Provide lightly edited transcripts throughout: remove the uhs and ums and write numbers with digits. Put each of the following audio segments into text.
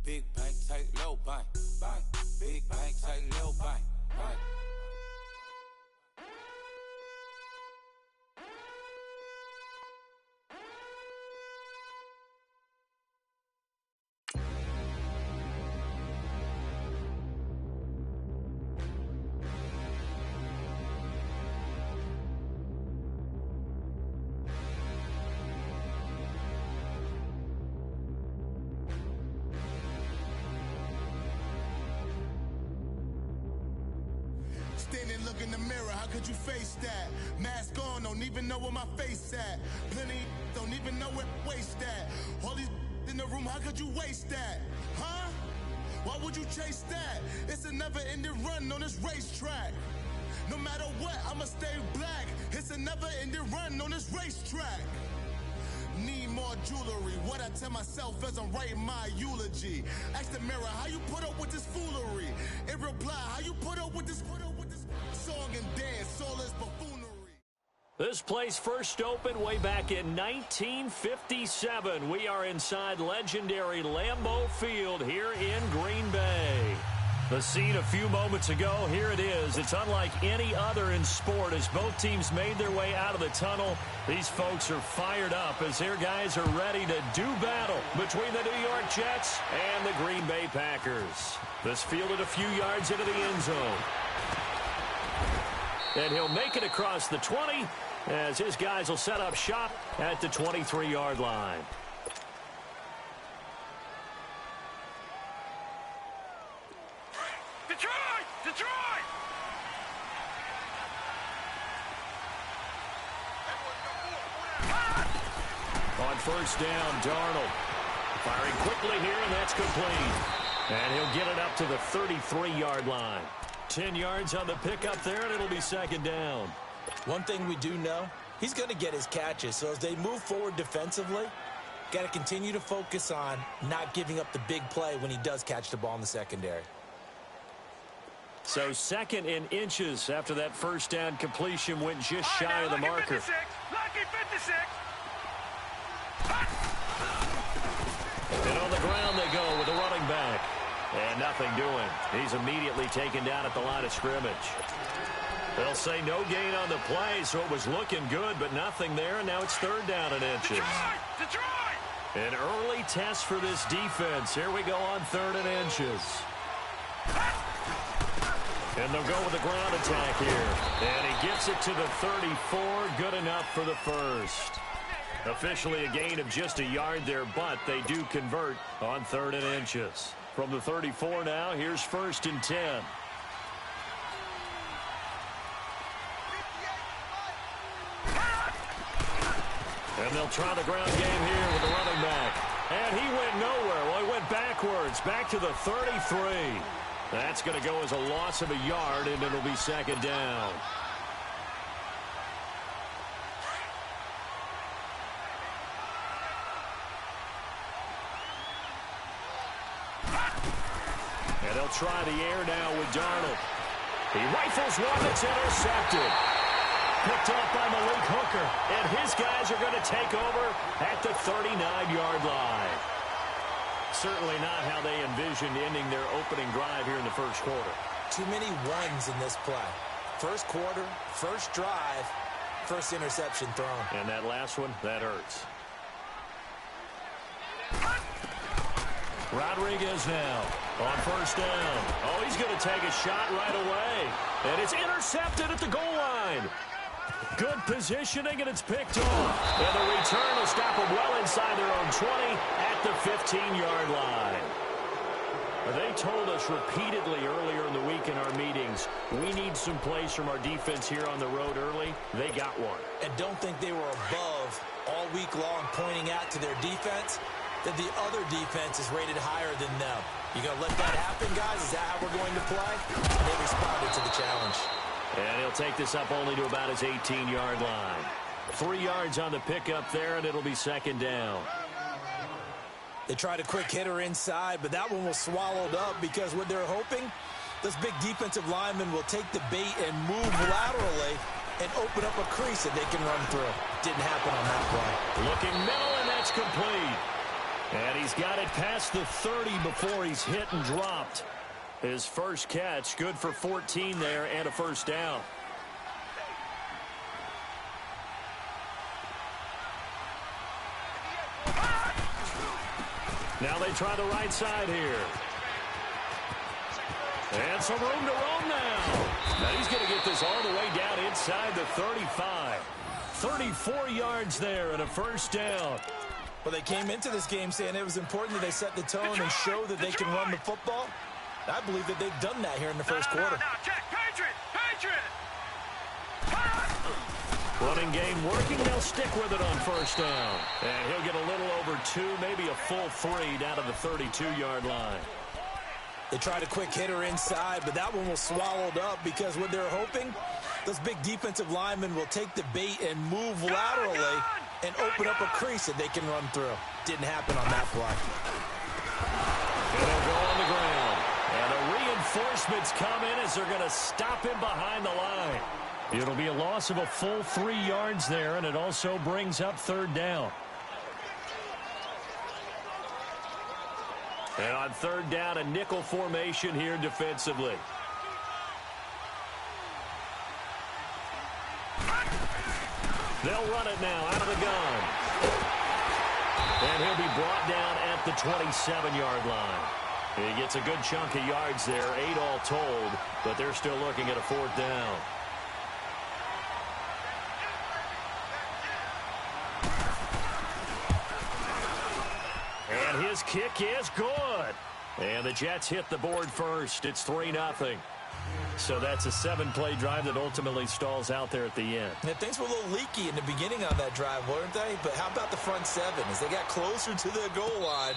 Big bank, take little bank. Bank. Big bank, take little bank. Bank. Standing, look in the mirror, how could you face that? Mask on, don't even know where my face at. Plenty don't even know where waste at. All these in the room, how could you waste that? Huh? Why would you chase that? It's a never-ending run on this racetrack. No matter what, I'ma stay black. It's a never-ending run on this racetrack. Need more jewelry. What I tell myself as I'm writing my eulogy. Ask the mirror, how you put up with this foolery? It reply, how you put up with this song and dance, all this buffoonery. This place first opened way back in 1957. We are inside legendary Lambeau Field here in Green Bay. The scene a few moments ago, here it is. It's unlike any other in sport as both teams made their way out of the tunnel. These folks are fired up as their guys are ready to do battle between the New York Jets and the Green Bay Packers. This fielded a few yards into the end zone. And he'll make it across the 20 as his guys will set up shop at the 23-yard line. Detroit! On first down, Darnold firing quickly here, and that's complete. And he'll get it up to the 33-yard line. 10 yards on the pickup there, and it'll be second down. One thing we do know, he's going to get his catches. So as they move forward defensively, got to continue to focus on not giving up the big play when he does catch the ball in the secondary. So second in inches after that first down completion went just shy of the marker. Lucky 56. And on the ground they go with the running back. And nothing doing. He's immediately taken down at the line of scrimmage. They'll say no gain on the play, so it was looking good, but nothing there, and now it's third down in inches. Detroit! An early test for this defense. Here we go on third and inches. And they'll go with the ground attack here. And he gets it to the 34. Good enough for the first. Officially a gain of just a yard there, but they do convert on third and inches. From the 34 now, here's first and 10. And they'll try the ground game here with the running back. And he went nowhere. Well, he went backwards, back to the 33. That's going to go as a loss of a yard, and it'll be second down. And they'll try the air now with Darnold. He rifles one that's intercepted. Picked up by Malik Hooker. And his guys are going to take over at the 39-yard line. Certainly not how they envisioned ending their opening drive here in the first quarter. Too many ones in this play. First quarter, first drive, first interception thrown. And that last one, that hurts. Rodriguez now on first down. Oh, he's going to take a shot right away. And it's intercepted at the goal line. Good positioning, and it's picked off. And the return will stop them well inside their own 20 at the 15-yard line. They told us repeatedly earlier in the week in our meetings, we need some plays from our defense here on the road early. They got one. And don't think they were above all week long pointing out to their defense that the other defense is rated higher than them. You going to let that happen, guys? Is that how we're going to play? And they responded to the challenge. And he'll take this up only to about his 18-yard line. 3 yards on the pickup there, and it'll be second down. They tried a quick hitter inside, but that one was swallowed up because what they're hoping, those big defensive linemen will take the bait and move laterally and open up a crease that they can run through. Didn't happen on that play. Looking middle, and that's complete. And he's got it past the 30 before he's hit and dropped. His first catch, good for 14 there and a first down. Now they try the right side here. And some room to roam now. Now he's going to get this all the way down inside the 35. 34 yards there and a first down. Well, they came into this game saying it was important that they set the tone and show that they can run the football. I believe that they've done that here in the first quarter. Now, check. Patriot! Running game working. They'll stick with it on first down. And he'll get a little over 2, maybe a full 3 down to the 32-yard line. They tried a quick hitter inside, but that one was swallowed up because what they're hoping, those big defensive linemen will take the bait and move laterally and open up a crease that they can run through. Didn't happen on that play. And they'll go on the ground. And the reinforcements come in as they're going to stop him behind the line. It'll be a loss of a full 3 yards there, and it also brings up third down. And on third down, a nickel formation here defensively. They'll run it now out of the gun. And he'll be brought down at the 27-yard line. He gets a good chunk of yards there, 8 all told, but they're still looking at a fourth down. And his kick is good. And the Jets hit the board first. It's 3-0. So that's a 7-play drive that ultimately stalls out there at the end. And things were a little leaky in the beginning on that drive, weren't they? But how about the front seven? As they got closer to the goal line,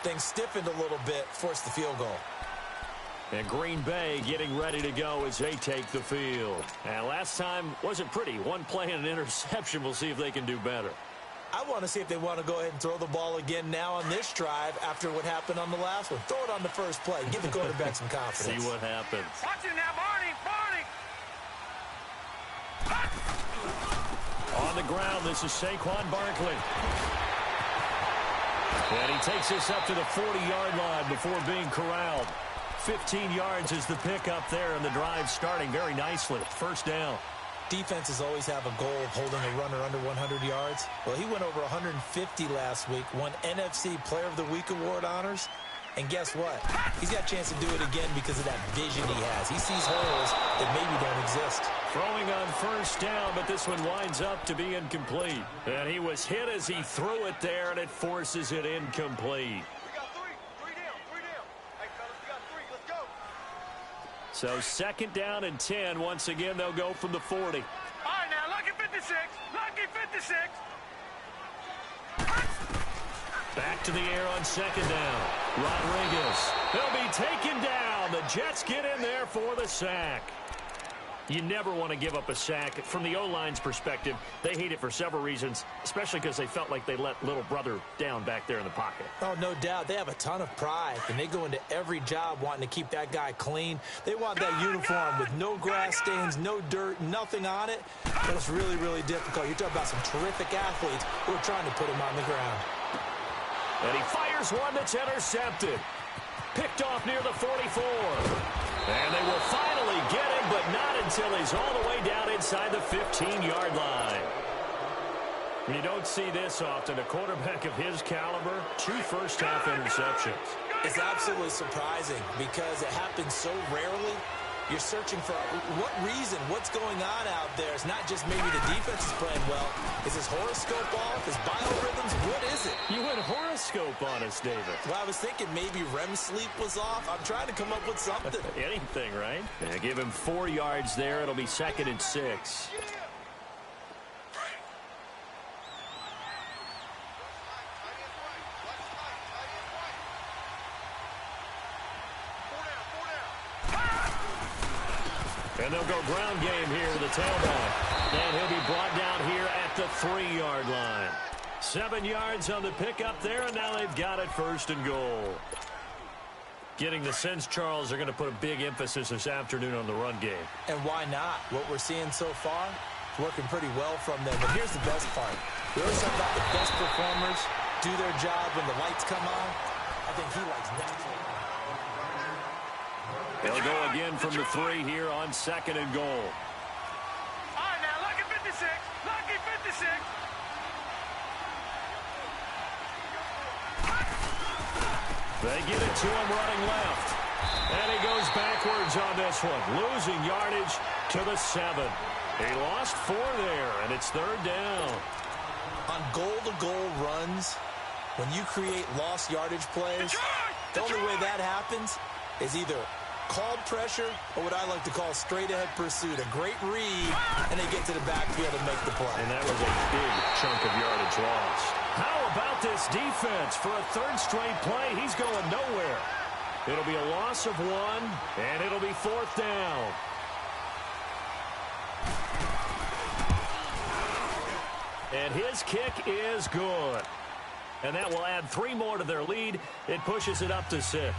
things stiffened a little bit, forced the field goal. And Green Bay getting ready to go as they take the field. And last time wasn't pretty. One play and an interception. We'll see if they can do better. I want to see if they want to go ahead and throw the ball again now on this drive after what happened on the last one. Throw it on the first play. Give the quarterback some confidence. See what happens. Watch it now, Barney! On the ground, this is Saquon Barkley. And he takes this up to the 40-yard line before being corralled. 15 yards is the pickup there, and the drive starting very nicely. First down. Defenses always have a goal of holding a runner under 100 yards. Well, he went over 150 last week, won NFC Player of the Week award honors. And guess what? He's got a chance to do it again because of that vision he has. He sees holes that maybe don't exist. Throwing on first down, but this one winds up to be incomplete. And he was hit as he threw it there, and it forces it incomplete. We got three down. Hey, fellas, we got 3. Let's go. So second down and 10. Once again, they'll go from the 40. All right, now, lucky 56. Lucky 56. Back to the air on second down. Rodriguez. They'll be taken down. The Jets get in there for the sack. You never want to give up a sack. From the O-line's perspective, they hate it for several reasons, especially because they felt like they let little brother down back there in the pocket. Oh, no doubt. They have a ton of pride, and they go into every job wanting to keep that guy clean. They want that uniform with no grass stains, no dirt, nothing on it. But it's really, really difficult. You're talking about some terrific athletes who are trying to put him on the ground. And he fires one that's intercepted. Picked off near the 44. And they will finally get him, but not until he's all the way down inside the 15-yard line. You don't see this often. A quarterback of his caliber, 2 first-half interceptions. It's absolutely surprising because it happens so rarely. You're searching for what reason, what's going on out there. It's not just maybe the defense is playing well. Is his horoscope off? His biorhythms? What is it? You went horoscope on us, David. Well, I was thinking maybe REM sleep was off. I'm trying to come up with something. Anything, right? Yeah, give him 4 yards there. It'll be 2nd and 6. And they'll go ground game here with the tailback. And he'll be brought down here at the 3-yard line. 7 yards on the pickup there, and now they've got it 1st and goal. Getting the sense, Charles, they're going to put a big emphasis this afternoon on the run game. And why not? What we're seeing so far, working pretty well from them. But here's the best part. We always talk about the best performers do their job when the lights come on. I think he likes natural. They'll go again from the 3 here on 2nd and goal. All right, now, lucky 56. Lucky 56. They get it to him running left. And he goes backwards on this one, losing yardage to the 7. He lost 4 there, and it's 3rd down. On goal-to-goal runs, when you create lost yardage plays, the only way that happens is either called pressure or what I like to call straight-ahead pursuit. A great read, and they get to the backfield and make the play. And that was a big chunk of yardage lost. How about this defense? For a 3rd straight play, he's going nowhere. It'll be a loss of 1, and it'll be 4th down. And his kick is good. And that will add 3 more to their lead. It pushes it up to 6.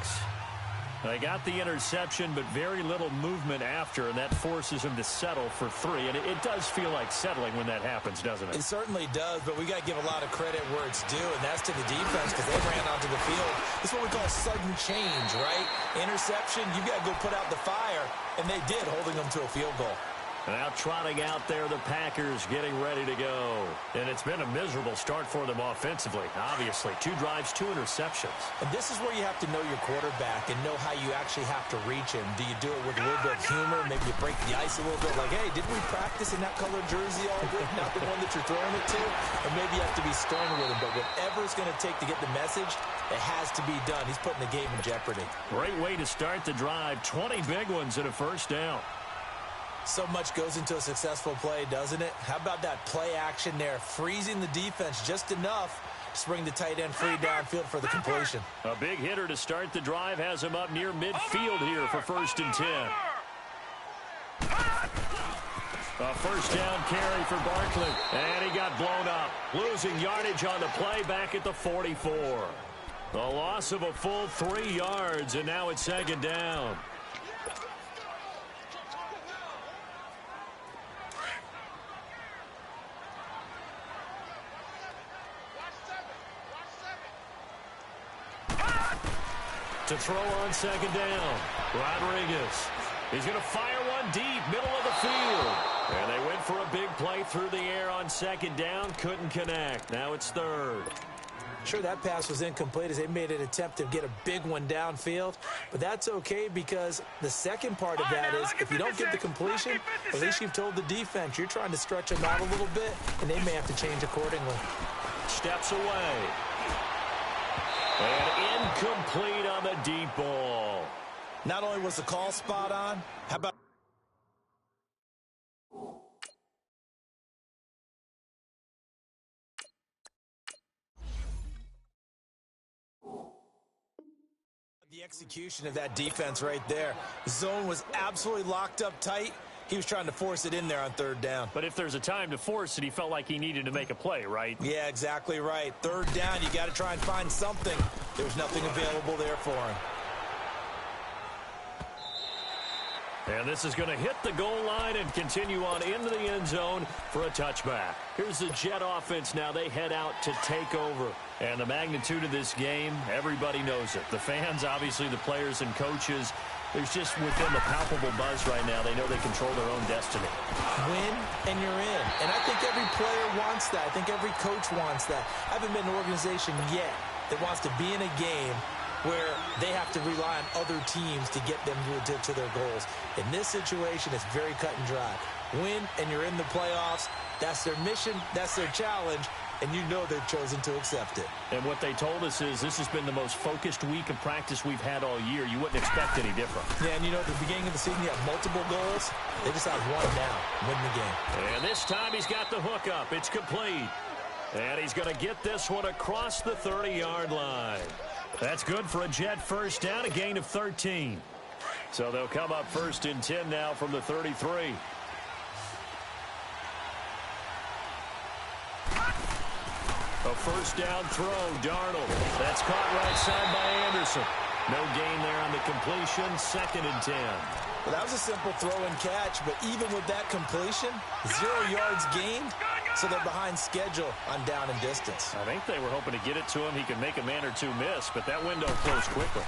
They got the interception, but very little movement after, and that forces him to settle for 3. And it does feel like settling when that happens, doesn't it? It certainly does, but we got to give a lot of credit where it's due, and that's to the defense because they ran onto the field. It's what we call sudden change, right? Interception, you got to go put out the fire, and they did, holding them to a field goal. Now trotting out there, the Packers getting ready to go. And it's been a miserable start for them offensively, obviously. 2 drives, 2 interceptions. And this is where you have to know your quarterback and know how you actually have to reach him. Do you do it with a little bit of humor? Maybe you break the ice a little bit, like, hey, didn't we practice in that colored jersey all week? Not the one that you're throwing it to? Or maybe you have to be stern with him. But whatever it's going to take to get the message, it has to be done. He's putting the game in jeopardy. Great way to start the drive. 20 big ones and a 1st down. So much goes into a successful play, doesn't it? How about that play action there? Freezing the defense just enough to bring the tight end free downfield for the completion. A big hitter to start the drive has him up near midfield here for 1st and 10. A 1st down carry for Barkley. And he got blown up. Losing yardage on the play back at the 44. The loss of a full 3 yards, and now it's 2nd down. To throw on 2nd down, Rodriguez. He's going to fire one deep, middle of the field. And they went for a big play through the air on 2nd down, couldn't connect. Now it's 3rd. Sure, that pass was incomplete as they made an attempt to get a big one downfield. But that's okay because the second part of that is if you don't get the completion, at least you've told the defense you're trying to stretch them out a little bit, and they may have to change accordingly. Steps away. And incomplete on the deep ball. Not only was the call spot on, how about the execution of that defense right there? Zone was absolutely locked up tight. He was trying to force it in there on 3rd down. But if there's a time to force it, he felt like he needed to make a play, right? Yeah, exactly right. 3rd down, you got to try and find something. There was nothing available there for him. And this is going to hit the goal line and continue on into the end zone for a touchback. Here's the Jet offense now. They head out to take over. And the magnitude of this game, everybody knows it. The fans, obviously, the players and coaches. There's just within the palpable buzz right now. They know they control their own destiny. Win, and you're in. And I think every player wants that. I think every coach wants that. I haven't been in an organization yet that wants to be in a game where they have to rely on other teams to get them to their goals. In this situation, it's very cut and dry. Win, and you're in the playoffs. That's their mission. That's their challenge. And you know they've chosen to accept it. And what they told us is this has been the most focused week of practice we've had all year. You wouldn't expect any different. Yeah, and you know, at the beginning of the season, you have multiple goals. They just have one now, win the game. And this time he's got the hook up. It's complete. And he's going to get this one across the 30-yard line. That's good for a Jet 1st down, a gain of 13. So they'll come up 1st and 10 now from the 33. A 1st down throw, Darnold. That's caught right side by Anderson. No gain there on the completion, 2nd and 10. Well, that was a simple throw and catch, but even with that completion, 0 yards gained, so they're behind schedule on down and distance. I think they were hoping to get it to him. He could make a man or two miss, but that window closed quickly.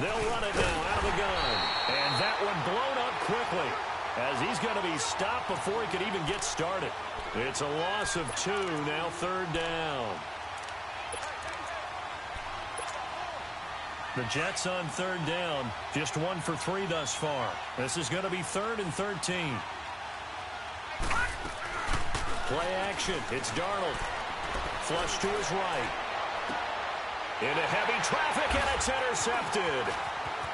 They'll run it now out of the gun. And that one blown up quickly as he's going to be stopped before he could even get started. It's a loss of 2, now 3rd down. The Jets on 3rd down, just 1 for 3 thus far. This is going to be 3rd and 13. Play action. It's Darnold. Flush to his right. Into heavy traffic, and it's intercepted.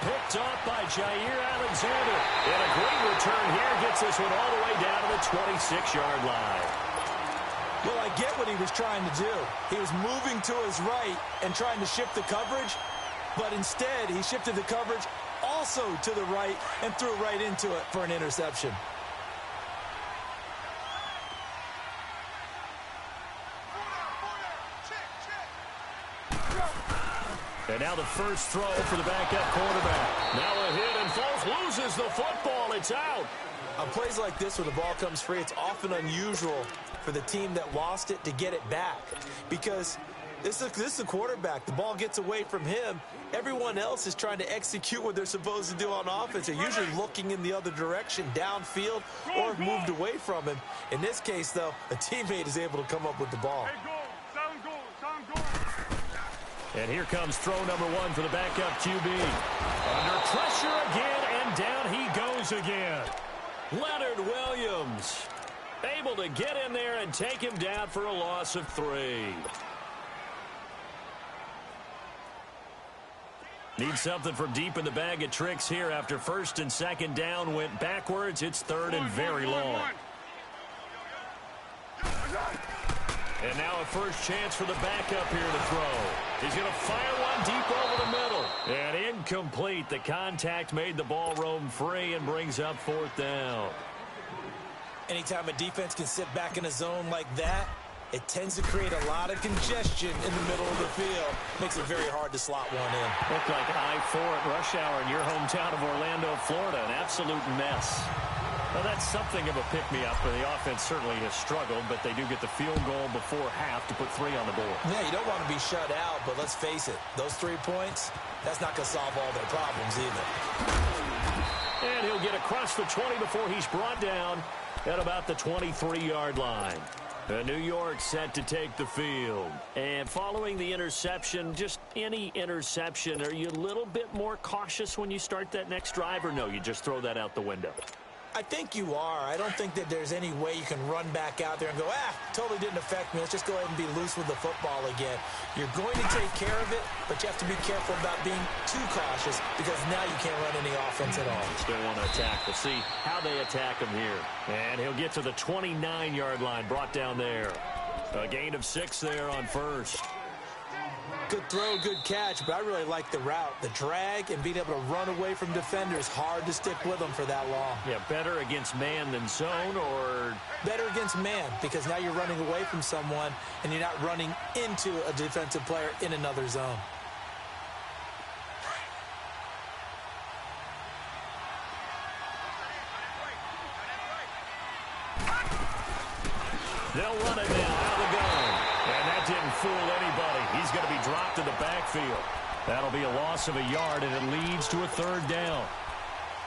Picked off by Jair Alexander. And a great return here gets this one all the way down to the 26-yard line. Well, I get what he was trying to do. He was moving to his right and trying to shift the coverage, but instead he shifted the coverage also to the right and threw right into it for an interception. And now the first throw for the backup quarterback. Now a hit, and Foles loses the football. It's out. On plays like this where the ball comes free, it's often unusual for the team that lost it to get it back, because this is the quarterback. The ball gets away from him. Everyone else is trying to execute what they're supposed to do on offense. They're usually looking in the other direction, downfield, or have moved away from him. In this case, though, a teammate is able to come up with the ball. And here comes throw number 1 for the backup QB. Under pressure again, and down he goes again. Leonard Williams able to get in there and take him down for a loss of 3. Need something from deep in the bag of tricks here after 1st and 2nd down went backwards. It's 3rd and very long. And now a first chance for the backup here to throw. He's going to fire one deep over the middle. And incomplete. The contact made the ball roam free and brings up 4th down. Anytime a defense can sit back in a zone like that, it tends to create a lot of congestion in the middle of the field. Makes it very hard to slot one in. Looked like I-4 at rush hour in your hometown of Orlando, Florida. An absolute mess. Well, that's something of a pick-me-up. The offense certainly has struggled, but they do get the field goal before half to put 3 on the board. Yeah, you don't want to be shut out, but let's face it, those 3 points, that's not going to solve all their problems either. And he'll get across the 20 before he's brought down at about the 23-yard line. New York set to take the field. And following the interception, just any interception, are you a little bit more cautious when you start that next drive, or no, you just throw that out the window? I think you are. I don't think that there's any way you can run back out there and go, totally didn't affect me. Let's just go ahead and be loose with the football again. You're going to take care of it, but you have to be careful about being too cautious, because now you can't run any offense at all. Still want to attack. We'll see how they attack him here. And he'll get to the 29-yard line, brought down there. A gain of 6 there on 1st. Good throw, good catch, but I really like the route. The drag and being able to run away from defenders, hard to stick with them for that long. Yeah, better against man than zone, or? Better against man, because now you're running away from someone and you're not running into a defensive player in another zone. They'll run it now out of the gun. And that didn't fool anybody. He's going to be dropped in the backfield. That'll be a loss of a yard, and it leads to a 3rd down.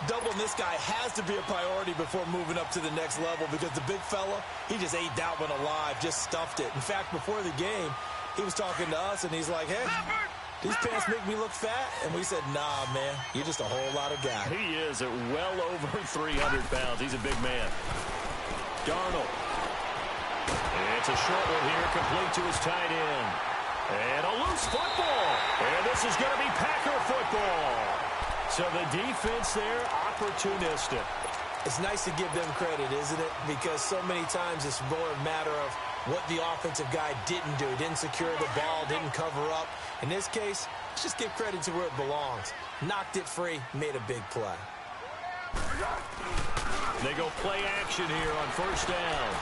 Doubling this guy has to be a priority before moving up to the next level, because the big fella, he just ate that one alive, just stuffed it. In fact, before the game, he was talking to us, and he's like, hey, these pants make me look fat? And we said, nah, man, you're just a whole lot of guy. He is at well over 300 pounds. He's a big man. Darnold. It's a short one here, complete to his tight end. And a loose football. And this is going to be Packer football. So the defense there, opportunistic. It's nice to give them credit, isn't it? Because so many times it's more a matter of what the offensive guy didn't do. He didn't secure the ball, didn't cover up. In this case, let's just give credit to where it belongs. Knocked it free, made a big play. They go play action here on 1st down.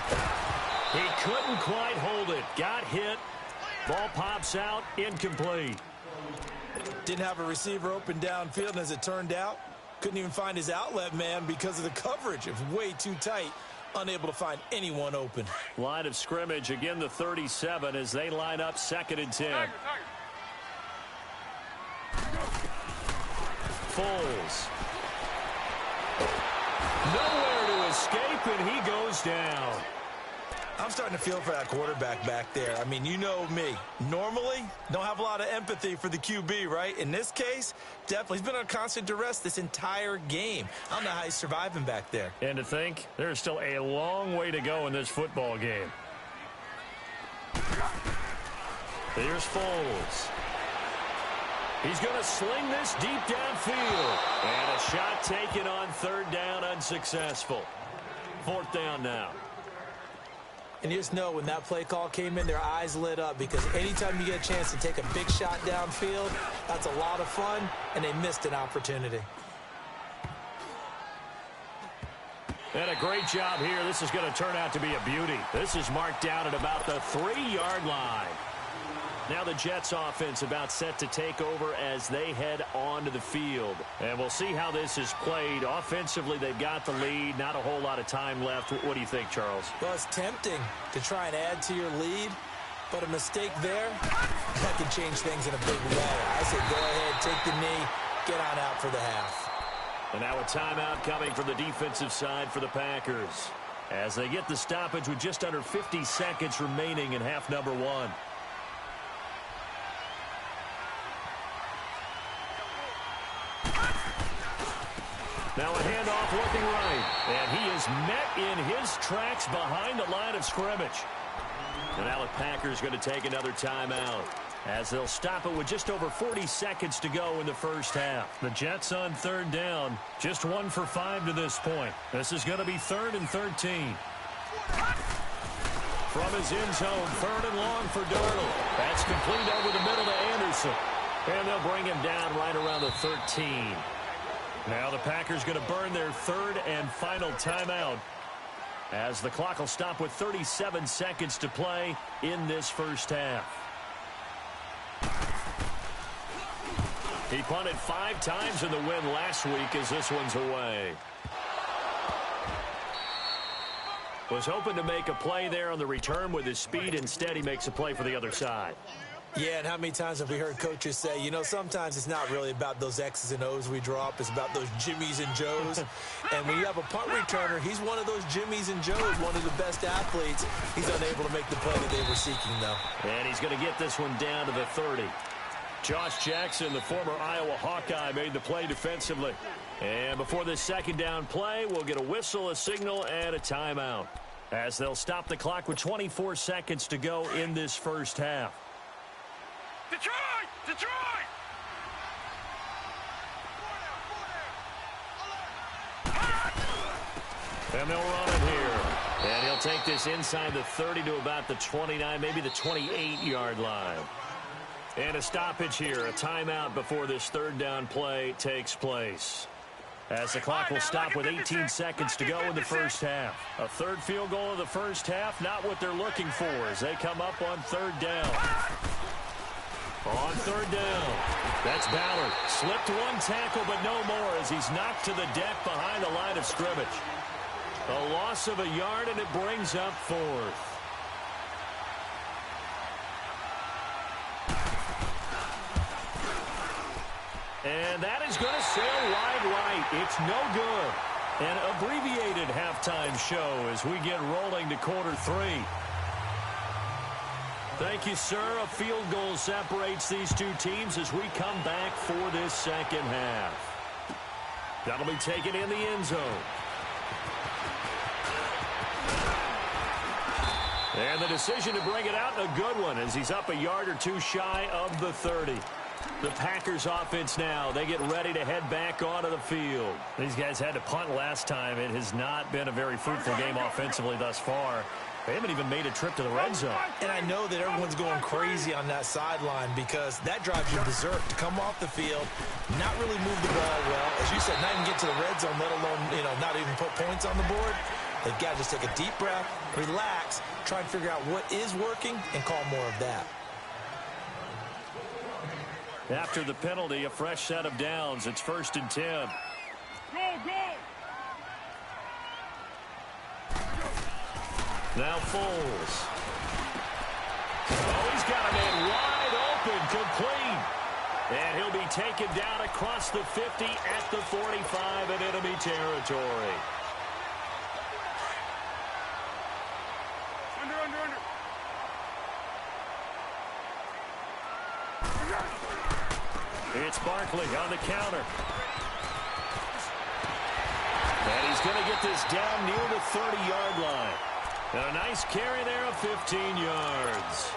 He couldn't quite hold it. Got hit. Ball pops out. Incomplete. Didn't have a receiver open downfield, and as it turned out, couldn't even find his outlet man because of the coverage. It was way too tight unable to find anyone open. Line of scrimmage, again the 37 as they line up 2nd and 10. Foles. Nowhere to escape, and he goes down. I'm starting to feel for that quarterback back there. I mean, you know me. Normally, don't have a lot of empathy for the QB, right? In this case, definitely. He's been on constant duress this entire game. I don't know how he's surviving back there. And to think, there's still a long way to go in this football game. Here's Foles. He's going to sling this deep downfield. And a shot taken on 3rd down, unsuccessful. 4th down now. And you just know when that play call came in, their eyes lit up because anytime you get a chance to take a big shot downfield, that's a lot of fun, and they missed an opportunity. And a great job here. This is going to turn out to be a beauty. This is marked down at about the 3-yard line. Now the Jets offense about set to take over as they head onto the field. And we'll see how this is played. Offensively, they've got the lead. Not a whole lot of time left. What do you think, Charles? Well, it's tempting to try and add to your lead, but a mistake there, that can change things in a big way. I say go ahead, take the knee, get on out for the half. And now a timeout coming from the defensive side for the Packers as they get the stoppage with just under 50 seconds remaining in half number 1. Now a handoff looking right. And he is met in his tracks behind the line of scrimmage. And now the Packers going to take another timeout as they'll stop it with just over 40 seconds to go in the first half. The Jets on 3rd down. Just 1 for 5 to this point. This is going to be 3rd and 13. From his end zone, 3rd and long for Darnold. That's complete over the middle to Anderson. And they'll bring him down right around the 13. Now the Packers going to burn their 3rd and final timeout as the clock will stop with 37 seconds to play in this first half. He punted 5 times in the win last week as this one's away. Was hoping to make a play there on the return with his speed. Instead, he makes a play for the other side. Yeah, and how many times have we heard coaches say, you know, sometimes it's not really about those X's and O's we drop. It's about those Jimmies and Joes. And when you have a punt returner, he's one of those Jimmies and Joes, one of the best athletes. He's unable to make the play that they were seeking, though. And he's going to get this one down to the 30. Josh Jackson, the former Iowa Hawkeye, made the play defensively. And before this 2nd down play, we'll get a whistle, a signal, and a timeout as they'll stop the clock with 24 seconds to go in this first half. Detroit! Detroit! And they'll run it here. And he'll take this inside the 30 to about the 29, maybe the 28-yard line. And a stoppage here, a timeout before this 3rd down play takes place. As the clock will stop with 18 seconds to go in the first half. A 3rd field goal of the first half, not what they're looking for as they come up on 3rd down. On 3rd down, that's Ballard. Slipped 1 tackle, but no more as he's knocked to the deck behind the line of scrimmage. A loss of a yard, and it brings up 4th. And that is going to sail wide right. It's no good. An abbreviated halftime show as we get rolling to quarter 3. Thank you, sir. A field goal separates these two teams as we come back for this 2nd half. That'll be taken in the end zone. And the decision to bring it out, a good one, as he's up a yard or 2 shy of the 30. The Packers offense now, they get ready to head back onto the field. These guys had to punt last time. It has not been a very fruitful game offensively thus far. They haven't even made a trip to the red zone. And I know that everyone's going crazy on that sideline because that drives you berserk to come off the field, not really move the ball well. As you said, not even get to the red zone, let alone, not even put points on the board. They've got to just take a deep breath, relax, try and figure out what is working, and call more of that. After the penalty, a fresh set of downs. It's 1st and 10. Go, go! Now Foles. Oh, he's got a man wide open, complete. And he'll be taken down across the 50 at the 45 in enemy territory. Under. It's Barkley on the counter. And he's going to get this down near the 30-yard line. And a nice carry there of 15 yards.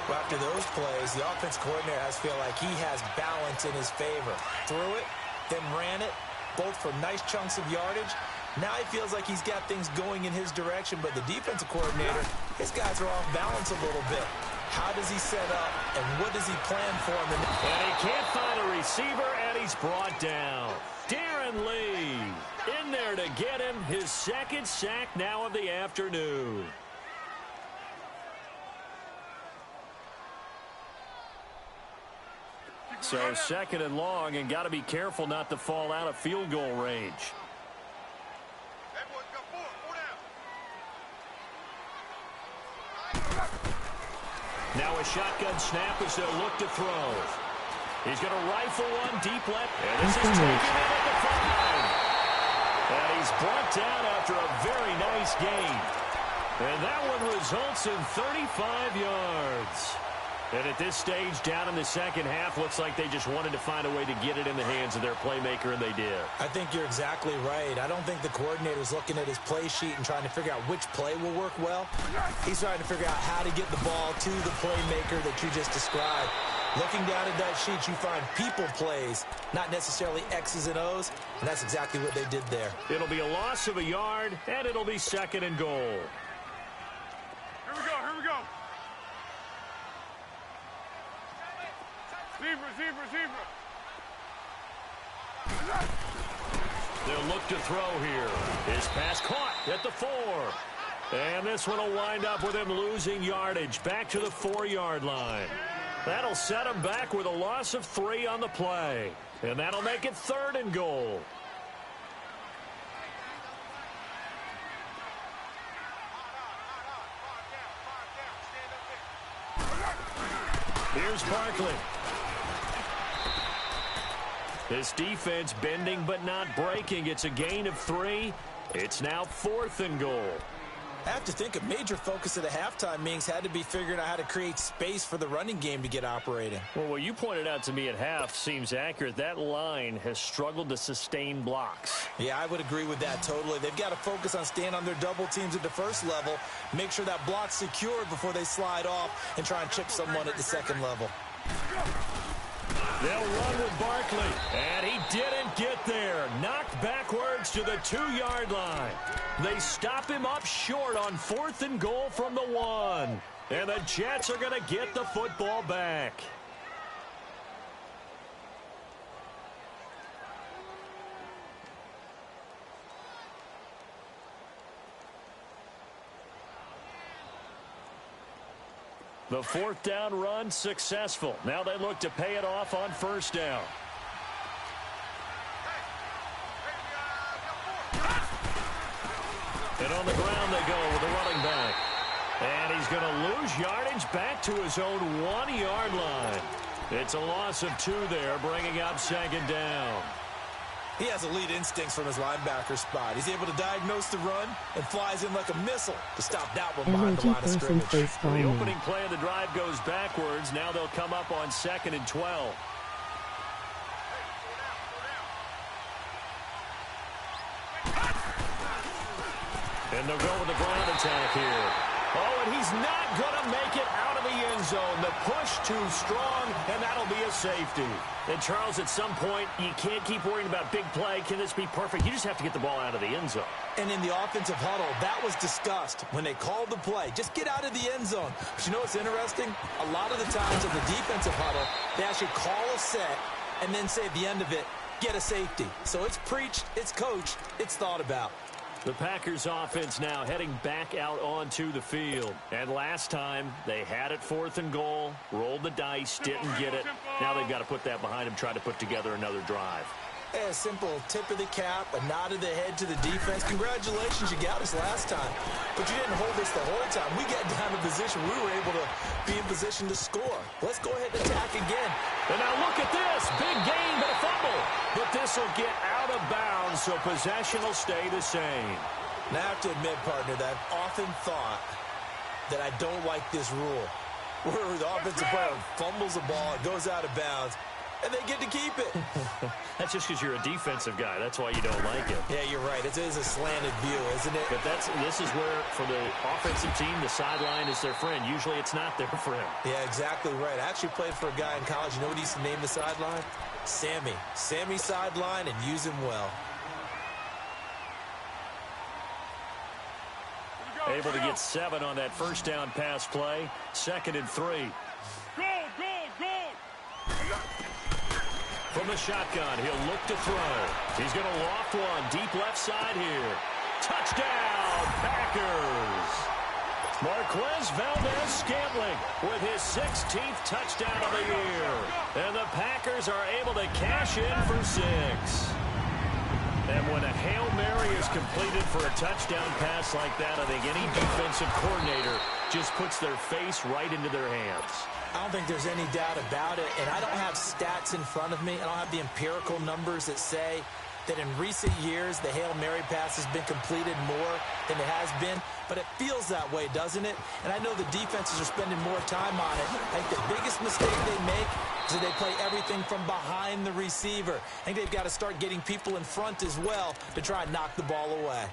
Well, after those plays, the offense coordinator has to feel like he has balance in his favor. Threw it, then ran it, both for nice chunks of yardage. Now he feels like he's got things going in his direction, but the defensive coordinator, his guys are off balance a little bit. How does he set up, and what does he plan for him? And he can't find a receiver, and he's brought down. Darren Lee in there to get him his second sack now of the afternoon. So second and long, and got to be careful not to fall out of field goal range. That boy's got four down. Now a shotgun snap as they'll look to throw. He's going to rifle one deep left. And this is taken in at the 5. And he's brought down after a very nice gain. And that one results in 35 yards. And at this stage, down in the second half, looks like they just wanted to find a way to get it in the hands of their playmaker, and they did. I think you're exactly right. I don't think the coordinator's looking at his play sheet and trying to figure out which play will work well. He's trying to figure out how to get the ball to the playmaker that you just described. Looking down at that sheet, you find people plays, not necessarily X's and O's, and that's exactly what they did there. It'll be a loss of a yard, and it'll be second and goal. Here we go. Zebra. They'll look to throw here. His pass caught at the 4. And this one will wind up with him losing yardage back to the 4-yard line. That'll set him back with a loss of 3 on the play. And that'll make it third and goal. Here's Barkley. This defense bending but not breaking. It's a gain of 3. It's now fourth and goal. I have to think a major focus of the halftime meetings had to be figuring out how to create space for the running game to get operating. Well, what you pointed out to me at half seems accurate. That line has struggled to sustain blocks. Yeah, I would agree with that totally. They've got to focus on staying on their double teams at the first level, make sure that block's secured before they slide off and try and chip someone at the second level. They'll run with Barkley, and he didn't get there. Knocked backwards to the 2-yard line. They stop him up short on fourth and goal from the 1. And the Jets are going to get the football back. The fourth down run successful. Now they look to pay it off on first down. And on the ground they go with the running back. And he's going to lose yardage back to his own 1-yard line. It's a loss of 2 there, bringing up second down. He has elite instincts from his linebacker spot. He's able to diagnose the run and flies in like a missile to stop that one behind the line of scrimmage. The opening play of the drive goes backwards. Now they'll come up on 2nd and 12. And they'll go with the ground attack here. Oh, and he's not going to make it out of the end zone. The push too strong, and that'll be a safety. And, Charles, at some point, you can't keep worrying about big play. Can this be perfect? You just have to get the ball out of the end zone. And in the offensive huddle, that was discussed when they called the play. Just get out of the end zone. But you know what's interesting? A lot of the times in the defensive huddle, they actually call a set and then say at the end of it, get a safety. So it's preached, it's coached, it's thought about. The Packers offense now heading back out onto the field. And last time, they had it 4th and goal, rolled the dice, didn't get it. Now they've got to put that behind them, try to put together another drive. A simple tip of the cap, a nod of the head to the defense. Congratulations, you got us last time. But you didn't hold us the whole time. We got down to position. We were able to be in position to score. Let's go ahead and attack again. And now look at this. Big gain, but a fumble. But this will get out of bounds, so possession will stay the same. Now, I have to admit, partner, that I've often thought that I don't like this rule, where the offensive player fumbles the ball, it goes out of bounds, and they get to keep it. That's just because you're a defensive guy. That's why you don't like it. Yeah, you're right. It is a slanted view, isn't it? But this is where, for the offensive team, the sideline is their friend. Usually it's not there for him. Yeah, exactly right. I actually played for a guy in college. You know what he used to name the sideline? Sammy. Sammy sideline, and use him well. Able to get 7 on that first down pass play. 2nd and 3. From the shotgun, he'll look to throw. He's going to loft one deep left side here. Touchdown, Packers! Marquez Valdez-Scantling with his 16th touchdown of the year. And the Packers are able to cash in for 6. And when a Hail Mary is completed for a touchdown pass like that, I think any defensive coordinator just puts their face right into their hands. I don't think there's any doubt about it, and I don't have stats in front of me. I don't have the empirical numbers that say that in recent years the Hail Mary pass has been completed more than it has been, but it feels that way, doesn't it? And I know the defenses are spending more time on it. I think the biggest mistake they make is that they play everything from behind the receiver. I think they've got to start getting people in front as well to try and knock the ball away.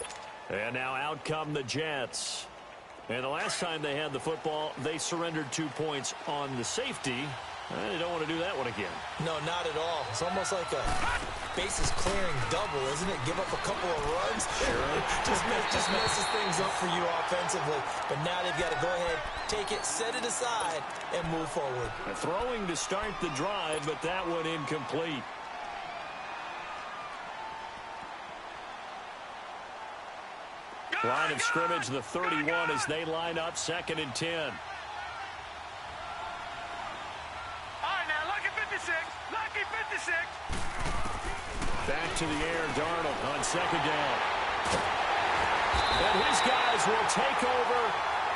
And now out come the Jets. And the last time they had the football, they surrendered 2 points on the safety. They don't want to do that one again. No, not at all. It's almost like a bases clearing double, isn't it? Give up a couple of runs. just messes things up for you offensively. But now they've got to go ahead, take it, set it aside, and move forward. Throwing to start the drive, but that one incomplete. Line of scrimmage, the 31, as they line up, 2nd and 10. All right, now, lucky 56. Lucky 56. Back to the air, Darnold on 2nd down. And his guys will take over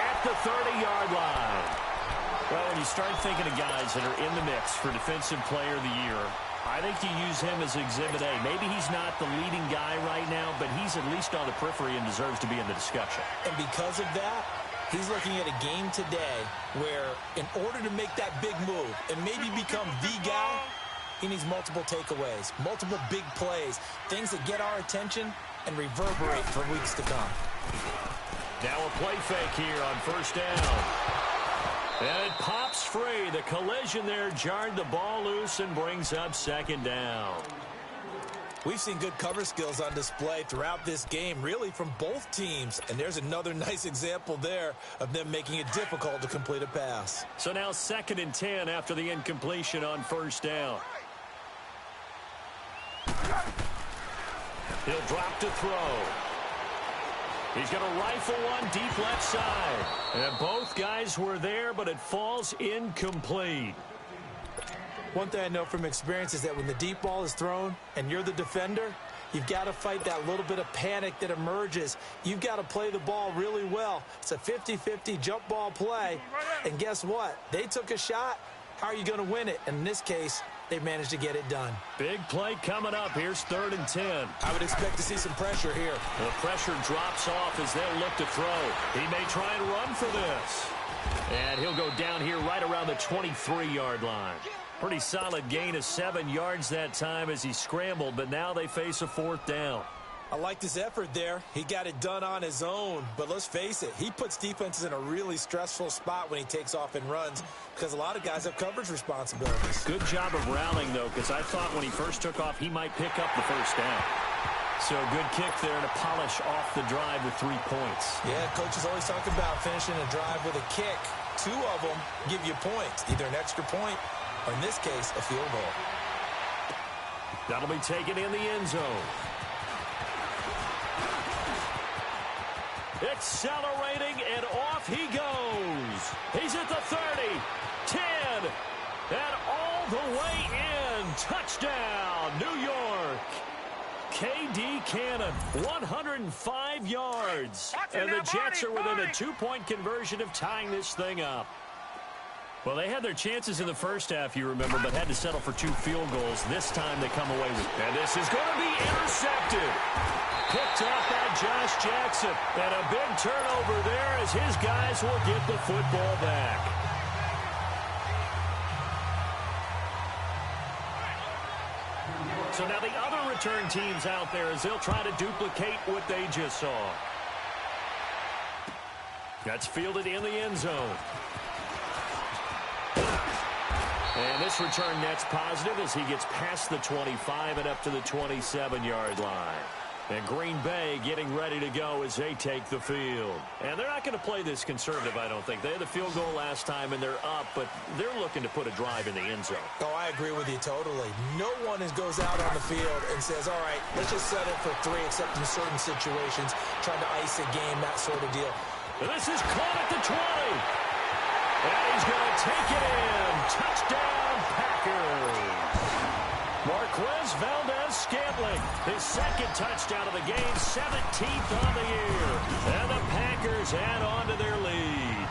at the 30-yard line. Well, when you start thinking of guys that are in the mix for Defensive Player of the Year, I think you use him as Exhibit A. Maybe he's not the leading guy right now, but he's at least on the periphery and deserves to be in the discussion. And because of that, he's looking at a game today where in order to make that big move and maybe become the guy, he needs multiple takeaways, multiple big plays, things that get our attention and reverberate for weeks to come. Now a play fake here on 1st down. And it pops free. The collision there jarred the ball loose and brings up 2nd down. We've seen good cover skills on display throughout this game, really from both teams. And there's another nice example there of them making it difficult to complete a pass. So now 2nd and 10 after the incompletion on 1st down. He'll drop to throw. He's going to rifle one deep left side. And both guys were there, but it falls incomplete. One thing I know from experience is that when the deep ball is thrown and you're the defender, you've got to fight that little bit of panic that emerges. You've got to play the ball really well. It's a 50-50 jump ball play. And guess what? They took a shot. How are you going to win it? And in this case, they managed to get it done. Big play coming up. Here's 3rd and 10. I would expect to see some pressure here. The pressure drops off as they'll look to throw. He may try and run for this. And he'll go down here right around the 23-yard line. Pretty solid gain of 7 yards that time as he scrambled, but now they face a 4th down. I like his effort there. He got it done on his own. But let's face it, he puts defenses in a really stressful spot when he takes off and runs because a lot of guys have coverage responsibilities. Good job of rallying, though, because I thought when he first took off, he might pick up the 1st down. So a good kick there to polish off the drive with 3 points. Yeah, coaches always talk about finishing a drive with a kick. 2 of them give you points, either an extra point or, in this case, a field goal. That'll be taken in the end zone. Accelerating, and off he goes. He's at the 30, 10, and all the way in. Touchdown, New York. K.D. Cannon, 105 yards. And the Jets are within a 2-point conversion of tying this thing up. Well, they had their chances in the first half, you remember, but had to settle for 2 field goals. This time they come away with it. And this is going to be intercepted. Picked up by Josh Jackson. And a big turnover there as his guys will get the football back. So now the other return teams out there as they'll try to duplicate what they just saw. That's fielded in the end zone. And this return net's positive as he gets past the 25 and up to the 27-yard line. And Green Bay getting ready to go as they take the field. And they're not going to play this conservative, I don't think. They had the field goal last time, and they're up, but they're looking to put a drive in the end zone. Oh, I agree with you totally. No one goes out on the field and says, all right, let's just set it for 3, except in certain situations, trying to ice a game, that sort of deal. And this is caught at the 20. And he's going to take it in. Touchdown, Packers. Marquez Valdez-Scantling, his second touchdown of the game, 17th on the year. And the Packers add on to their lead.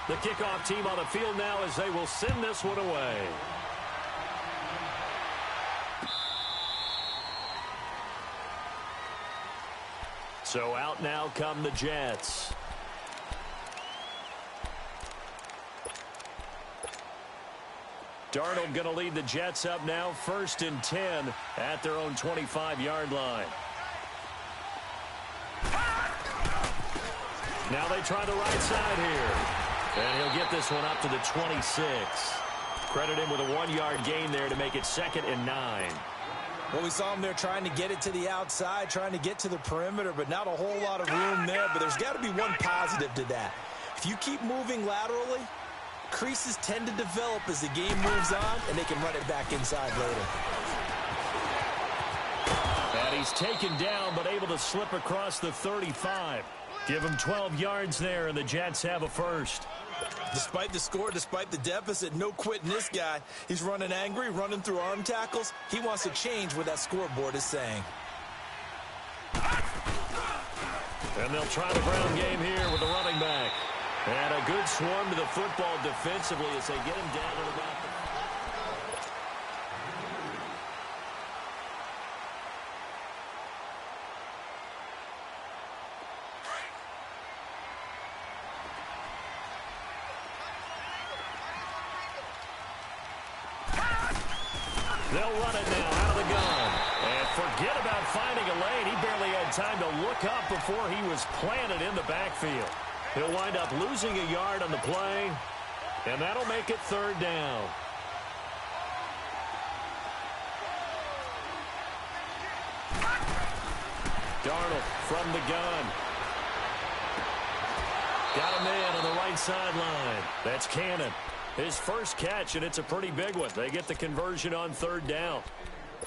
The kickoff team on the field now as they will send this one away. So out now come the Jets. Darnold going to lead the Jets up now, 1st and 10 at their own 25-yard line. Now they try the right side here. And he'll get this one up to the 26. Credit him with a 1-yard gain there to make it 2nd and 9. Well, we saw him there trying to get it to the outside, trying to get to the perimeter, but not a whole lot of room there. But there's got to be one positive to that. If you keep moving laterally, creases tend to develop as the game moves on, and they can run it back inside later. And he's taken down, but able to slip across the 35. Give him 12 yards there, and the Jets have a first. Despite the score, despite the deficit, no quitting this guy. He's running angry, running through arm tackles. He wants to change what that scoreboard is saying. And they'll try the ground game here with the running back. And a good swarm to the football defensively as they get him down to about the... They'll run it now out of the gun. And forget about finding a lane. He barely had time to look up before he was planted in the backfield. He'll wind up losing a yard on the play, and that'll make it 3rd down. Darnold from the gun. Got a man on the right sideline. That's Cannon. His first catch, and it's a pretty big one. They get the conversion on 3rd down.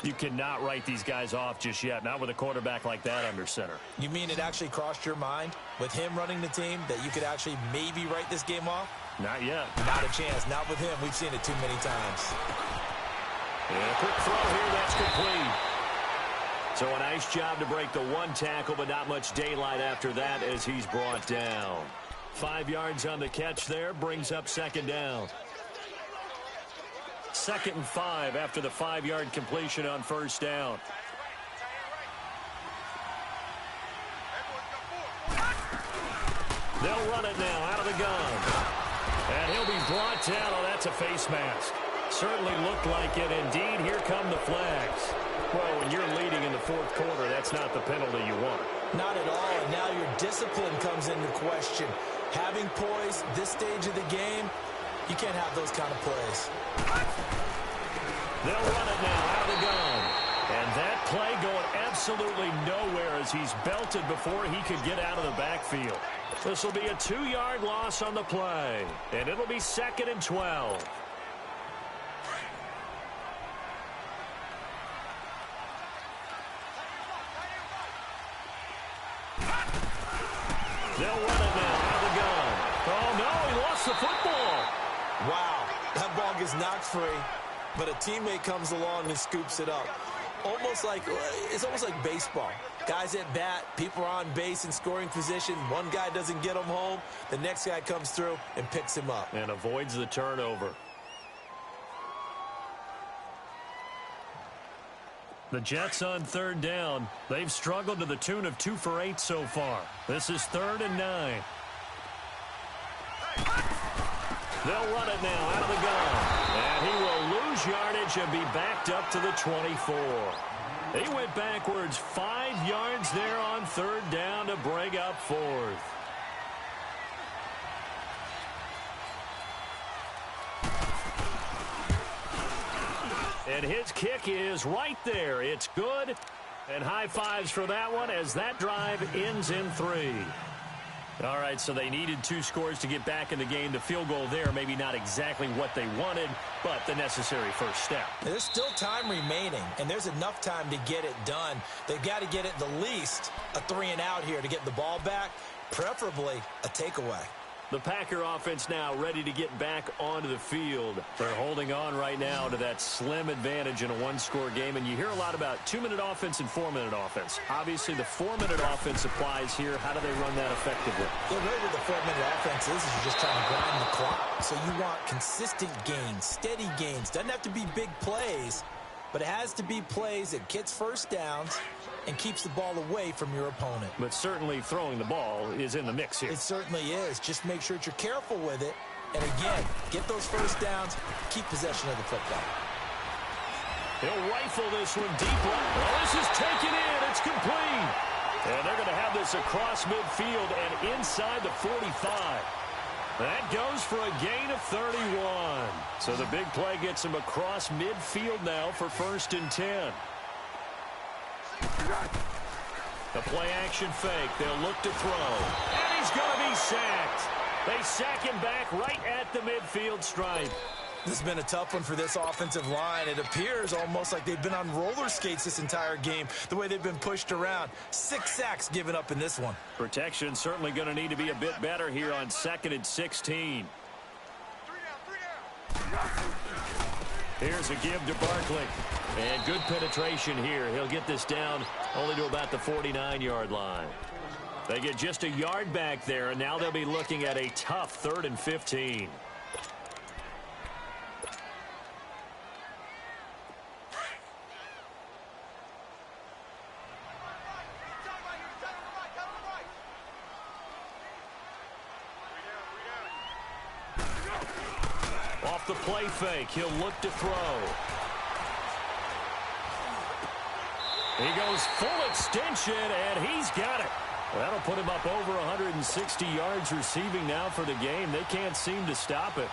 You cannot write these guys off just yet, not with a quarterback like that under center. You mean it actually crossed your mind with him running the team that you could actually maybe write this game off? Not yet. Not a chance. Not with him. We've seen it too many times. And a quick throw here. That's complete. So a nice job to break the 1 tackle, but not much daylight after that as he's brought down. 5 yards on the catch there, brings up 2nd down. 2nd and 5 after the 5-yard completion on 1st down. They'll run it now out of the gun. And he'll be brought down. Oh, that's a face mask. Certainly looked like it. Indeed, here come the flags. Well, when you're leading in the 4th quarter, that's not the penalty you want. Not at all, and now your discipline comes into question. Having poise this stage of the game, you can't have those kind of plays. They'll run it now out of the gun. And that play going absolutely nowhere as he's belted before he could get out of the backfield. This will be a 2-yard loss on the play. And it'll be 2nd and 12. They'll run it now out of the gun. Oh, no, he lost the football. Wow, that ball is knocked free, but a teammate comes along and scoops it up. It's almost like baseball. Guys at bat, people are on base in scoring position. One guy doesn't get him home. The next guy comes through and picks him up. And avoids the turnover. The Jets on third down. They've struggled to the tune of 2 for 8 so far. This is 3rd and 9. They'll run it now out of the gun. And he will lose yardage and be backed up to the 24. He went backwards 5 yards there on 3rd down to bring up 4th. And his kick is right there. It's good. And high fives for that one as that drive ends in 3. All right, so they needed 2 scores to get back in the game. The field goal there, maybe not exactly what they wanted, but the necessary first step. There's still time remaining, and there's enough time to get it done. They've got to get it the least a 3 and out here to get the ball back, preferably a takeaway. The Packer offense now ready to get back onto the field. They're holding on right now to that slim advantage in a 1-score game. And you hear a lot about 2-minute offense and 4-minute offense. Obviously, the 4-minute offense applies here. How do they run that effectively? Yeah, really what the 4-minute offense is you're just trying to grind the clock. So you want consistent gains, steady gains. Doesn't have to be big plays, but it has to be plays that gets first downs and keeps the ball away from your opponent. But certainly throwing the ball is in the mix here. It certainly is. Just make sure that you're careful with it. And again, get those first downs, keep possession of the football. He'll rifle this one deep left. Oh, this is taken in. It's complete. And they're going to have this across midfield and inside the 45. That goes for a gain of 31. So the big play gets him across midfield now for 1st and 10. The play action fake. They'll look to throw. And he's going to be sacked. They sack him back right at the midfield stripe. This has been a tough one for this offensive line. It appears almost like they've been on roller skates this entire game, the way they've been pushed around. 6 sacks given up in this one. Protection certainly going to need to be a bit better here on 2nd and 16. 3 down. Here's a give to Barkley. And good penetration here. He'll get this down only to about the 49-yard line. They get just a yard back there, and now they'll be looking at a tough 3rd and 15. Off the play fake, he'll look to throw. He goes full extension, and he's got it. That'll put him up over 160 yards receiving now for the game. They can't seem to stop it.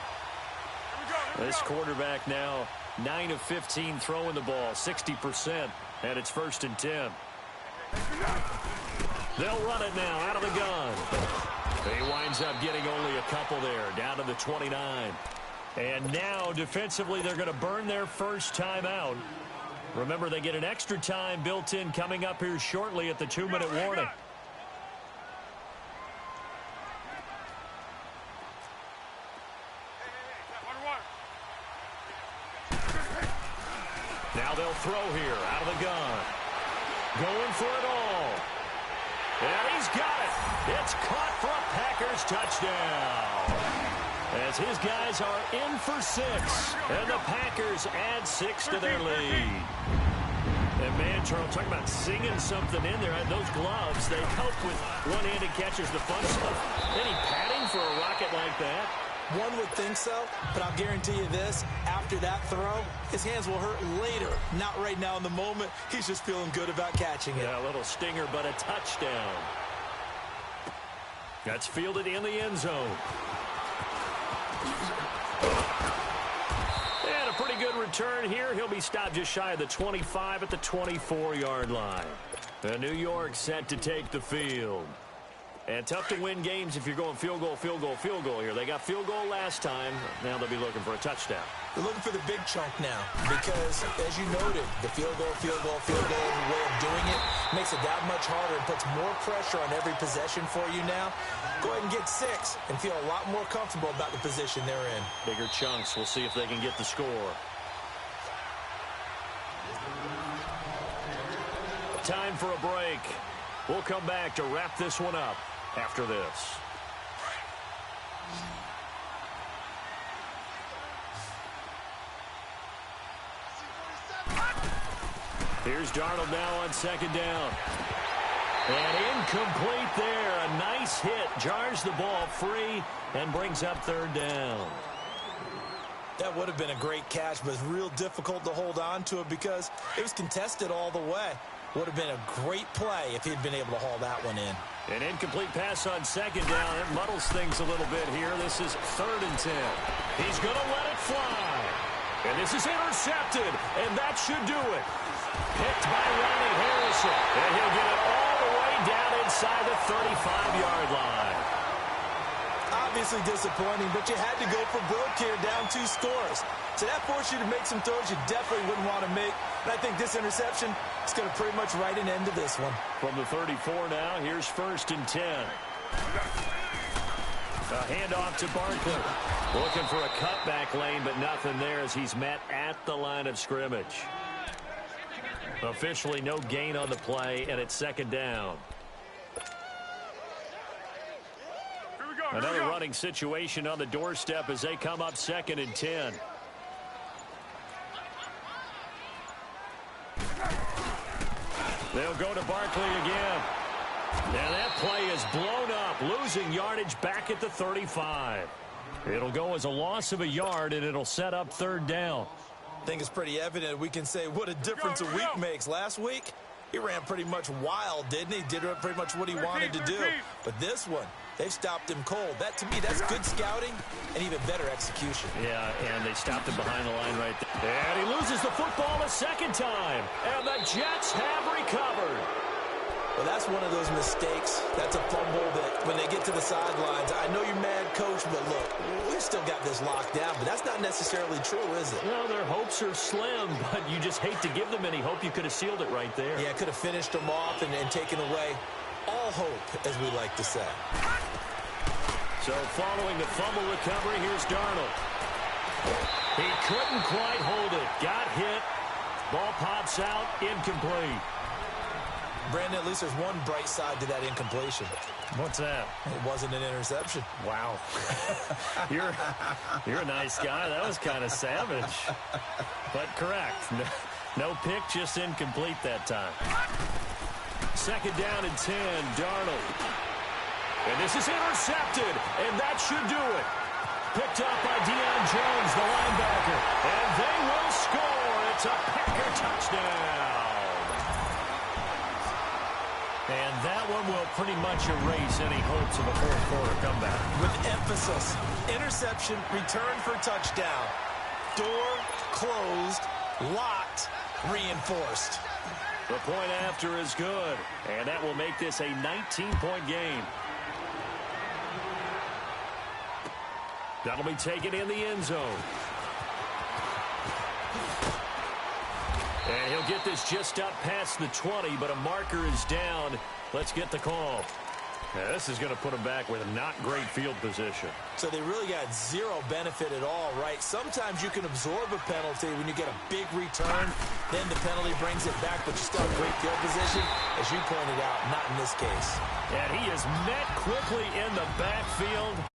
This quarterback now 9 of 15 throwing the ball, 60%, and it's 1st and 10. They'll run it now out of the gun. He winds up getting only a couple there, down to the 29. And now defensively they're going to burn their first time out. Remember, they get an extra time built in coming up here shortly at the 2-minute warning. Now they'll throw here out of the gun. Going for it all. And he's got it. It's caught for a Packers touchdown. As his guys are in for 6. And the Packers add 6 to their lead. And man, Charles, talk about singing something in there. Those gloves, they help with one-handed catches, the fun stuff. Any padding for a rocket like that? One would think so, but I'll guarantee you this. After that throw, his hands will hurt later. Not right now in the moment. He's just feeling good about catching it. Yeah, a little stinger, but a touchdown. That's fielded in the end zone. And a pretty good return here. He'll be stopped just shy of the 25 at the 24-yard line. New York set to take the field. And tough to win games if you're going field goal, field goal, field goal here. They got field goal last time. Now they'll be looking for a touchdown. They're looking for the big chunk now because, as you noted, the field goal, field goal, field goal way of doing it makes it that much harder and puts more pressure on every possession for you now. Go ahead and get 6 and feel a lot more comfortable about the position they're in. Bigger chunks. We'll see if they can get the score. Time for a break. We'll come back to wrap this one up after this. Here's Darnold now on second down. And incomplete there. A nice hit. Jars the ball free and brings up third down. That would have been a great catch, but it's real difficult to hold on to it because it was contested all the way. Would have been a great play if he'd been able to haul that one in. An incomplete pass on second down. It muddles things a little bit here. This is 3rd and 10. He's going to let it fly. And this is intercepted, and that should do it. Picked by Ronnie Harrison. And he'll get it all the way down inside the 35-yard line. Obviously disappointing, but you had to go for broke here, down 2 scores. So that forced you to make some throws you definitely wouldn't want to make. And I think this interception is going to pretty much write an end to this one. From the 34 now, here's 1st and 10. A handoff to Barkley. Looking for a cutback lane, but nothing there as he's met at the line of scrimmage. Officially no gain on the play, and it's 2nd down. Another running situation on the doorstep as they come up 2nd and 10. They'll go to Barkley again. And that play is blown up, losing yardage back at the 35. It'll go as a loss of a yard, and it'll set up 3rd down. I think it's pretty evident we can say what a difference a week makes. Last week, he ran pretty much wild, didn't he? Did pretty much what he wanted to do. But this one, they've stopped him cold. That, to me, that's good scouting and even better execution. Yeah, and they stopped him behind the line right there. And he loses the football a 2nd time. And the Jets have recovered. Well, that's one of those mistakes. That's a fumble that when they get to the sidelines, I know you're mad, Coach, but look, we've still got this locked down, but that's not necessarily true, is it? Well, their hopes are slim, but you just hate to give them any hope. You could have sealed it right there. Yeah, could have finished them off and taken away all hope, as we like to say. So following the fumble recovery, here's Darnold. He couldn't quite hold it. Got hit. Ball pops out. Incomplete. Brandon, at least there's one bright side to that incompletion. What's that? It wasn't an interception. Wow. You're a nice guy. That was kind of savage. But correct. No pick, just incomplete that time. 2nd down and 10, Darnold. And this is intercepted, and that should do it. Picked up by Deion Jones, the linebacker. And they will score. It's a Packer touchdown. And that one will pretty much erase any hopes of a 4th quarter comeback. With emphasis, interception, return for touchdown. Door closed, locked, reinforced. The point after is good, and that will make this a 19-point game. That'll be taken in the end zone. And he'll get this just up past the 20, but a marker is down. Let's get the call. Now, this is going to put him back with a not great field position. So they really got zero benefit at all, right? Sometimes you can absorb a penalty when you get a big return. Then the penalty brings it back, but you still have great field position. As you pointed out, not in this case. And he is met quickly in the backfield.